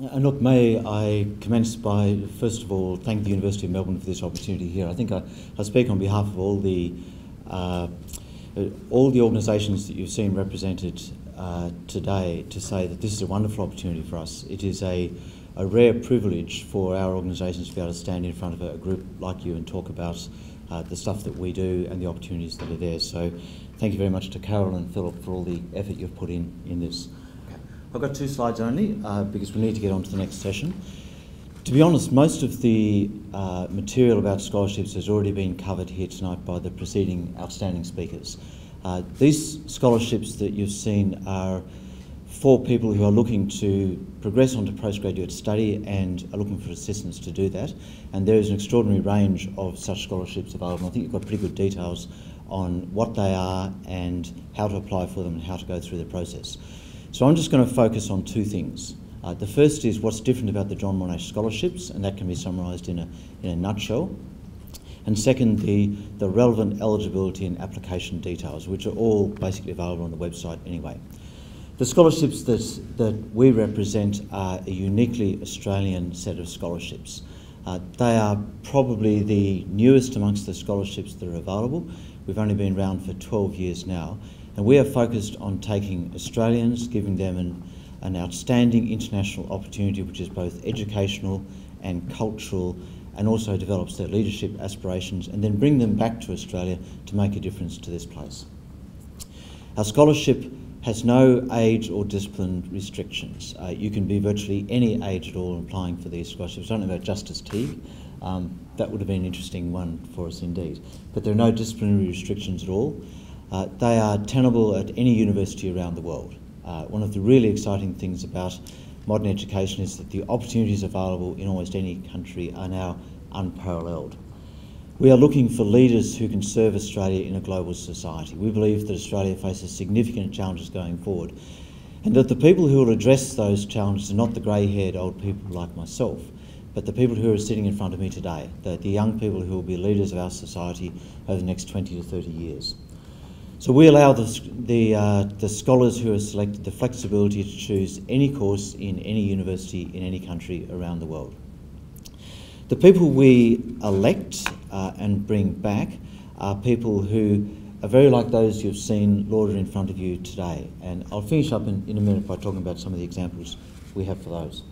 And look, may I commence by, first of all, thank the University of Melbourne for this opportunity here. I think I speak on behalf of all the organisations that you've seen represented today to say that this is a wonderful opportunity for us. It is a rare privilege for our organisations to be able to stand in front of a group like you and talk about the stuff that we do and the opportunities that are there. So thank you very much to Carol and Philip for all the effort you've put in this. I've got 2 slides only because we need to get on to the next session. To be honest, most of the material about scholarships has already been covered here tonight by the preceding outstanding speakers. These scholarships that you've seen are for people who are looking to progress onto postgraduate study and are looking for assistance to do that. And there is an extraordinary range of such scholarships available. I think you've got pretty good details on what they are and how to apply for them and how to go through the process. So I'm just going to focus on 2 things. The first is what's different about the John Monash scholarships, and that can be summarised in a nutshell. And second, the relevant eligibility and application details, which are all basically available on the website anyway. The scholarships that we represent are a uniquely Australian set of scholarships. They are probably the newest amongst the scholarships that are available. We've only been around for 12 years now. And we are focused on taking Australians, giving them an outstanding international opportunity which is both educational and cultural and also develops their leadership aspirations, and then bring them back to Australia to make a difference to this place. Our scholarship has no age or discipline restrictions. You can be virtually any age at all applying for these scholarships. I don't know about Justice Teague. That would have been an interesting one for us indeed. But there are no disciplinary restrictions at all. They are tenable at any university around the world. One of the really exciting things about modern education is that the opportunities available in almost any country are now unparalleled. We are looking for leaders who can serve Australia in a global society. We believe that Australia faces significant challenges going forward, and that the people who will address those challenges are not the grey-haired old people like myself, but the people who are sitting in front of me today, the young people who will be leaders of our society over the next 20 to 30 years. So we allow the scholars who are selected the flexibility to choose any course in any university in any country around the world. The people we elect and bring back are people who are very like those you've seen lauded in front of you today. And I'll finish up in a minute by talking about some of the examples we have for those.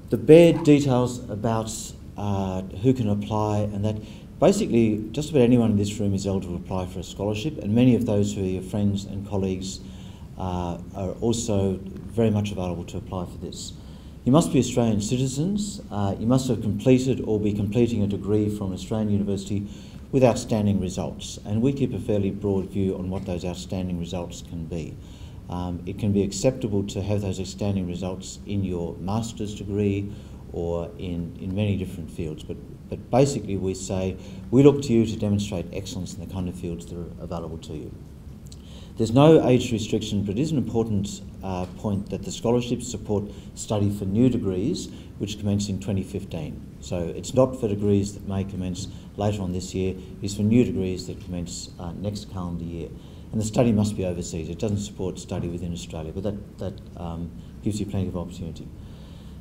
The bare details about who can apply and that. Basically, just about anyone in this room is eligible to apply for a scholarship, and many of those who are your friends and colleagues are also very much available to apply for this. You must be Australian citizens. You must have completed or be completing a degree from an Australian university with outstanding results, and we keep a fairly broad view on what those outstanding results can be. It can be acceptable to have those outstanding results in your master's degree or in many different fields, but basically we say we look to you to demonstrate excellence in the kind of fields that are available to you. There's no age restriction, but it is an important point that the scholarships support study for new degrees which commence in 2015. So it's not for degrees that may commence later on this year, it's for new degrees that commence next calendar year. And the study must be overseas. It doesn't support study within Australia, but that gives you plenty of opportunity.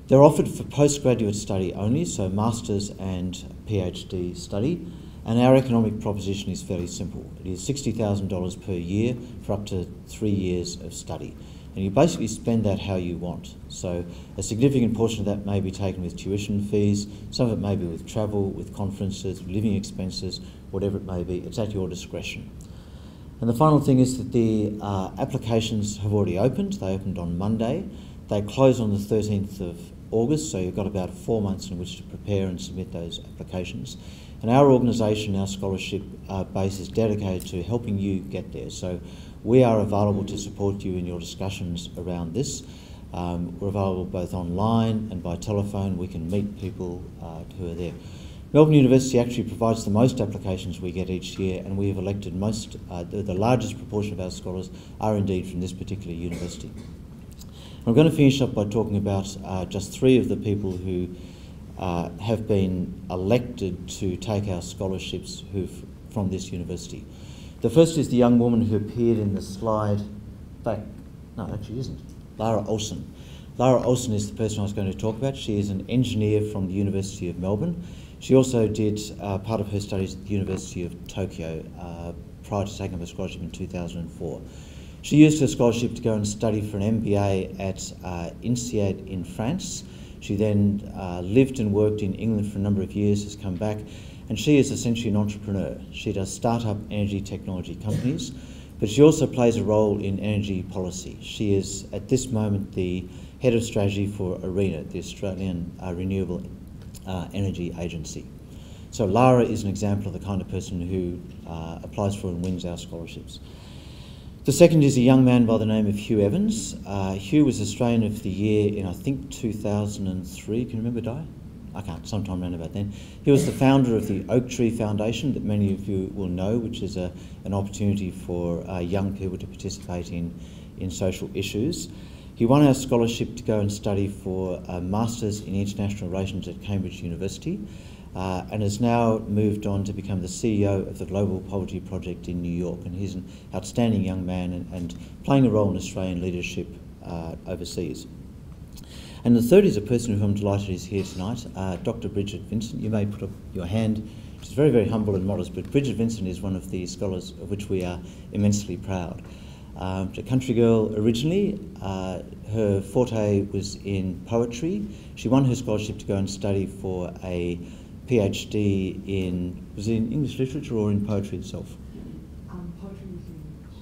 They're offered for postgraduate study only, so master's and PhD study, and our economic proposition is fairly simple. It is $60,000 per year for up to 3 years of study, and you basically spend that how you want. So a significant portion of that may be taken with tuition fees, some of it may be with travel, with conferences, living expenses, whatever it may be. It's at your discretion. And the final thing is that the applications have already opened. They opened on Monday. They close on the 13th of August, so you've got about 4 months in which to prepare and submit those applications. And our organisation, our scholarship base is dedicated to helping you get there. So we are available to support you in your discussions around this. We're available both online and by telephone. We can meet people who are there. Melbourne University actually provides the most applications we get each year, and we have elected the largest proportion of our scholars are indeed from this particular university. I'm going to finish up by talking about just 3 of the people who have been elected to take our scholarships from this university. The first is the young woman who appeared in the slide back. No, actually isn't. Lara Olsen. Lara Olsen is the person I was going to talk about. She is an engineer from the University of Melbourne. She also did part of her studies at the University of Tokyo prior to taking up a scholarship in 2004. She used her scholarship to go and study for an MBA at INSEAD in France. She then lived and worked in England for a number of years, has come back, and she is essentially an entrepreneur. She does start-up energy technology companies, but she also plays a role in energy policy. She is, at this moment, the head of strategy for ARENA, the Australian Renewable Energy Agency. So Lara is an example of the kind of person who applies for and wins our scholarships. The second is a young man by the name of Hugh Evans. Hugh was Australian of the Year in, I think, 2003. Can you remember, Di? I can't, sometime around about then. He was the founder of the Oak Tree Foundation that many of you will know, which is an opportunity for young people to participate in social issues. He won our scholarship to go and study for a Masters in International Relations at Cambridge University, and has now moved on to become the CEO of the Global Poverty Project in New York. And he's an outstanding young man and playing a role in Australian leadership overseas. And the third is a person who I'm delighted is here tonight, Dr. Bridget Vincent. You may put up your hand. She's very, very humble and modest, but Bridget Vincent is one of the scholars of which we are immensely proud. A country girl originally. Her forte was in poetry. She won her scholarship to go and study for a PhD in, was it in English literature or in poetry itself?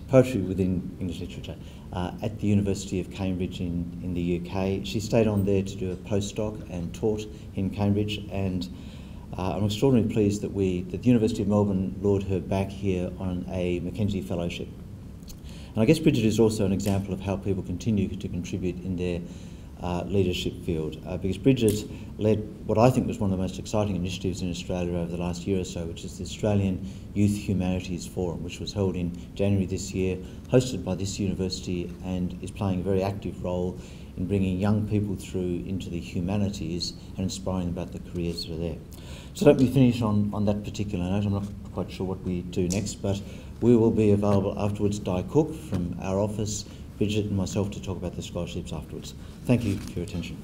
Poetry within English literature at the University of Cambridge in the UK. She stayed on there to do a postdoc and taught in Cambridge, and I'm extraordinarily pleased that the University of Melbourne lured her back here on a Mackenzie Fellowship. And I guess Bridget is also an example of how people continue to contribute in their leadership field, because Bridget led what I think was one of the most exciting initiatives in Australia over the last year or so, which is the Australian Youth Humanities Forum, which was held in January this year, hosted by this university, and is playing a very active role in bringing young people through into the humanities and inspiring them about the careers that are there. So let me finish on that particular note. I'm not quite sure what we do next, but we will be available afterwards. Di Cook from our office, Bridget and myself to talk about the scholarships afterwards. Thank you for your attention.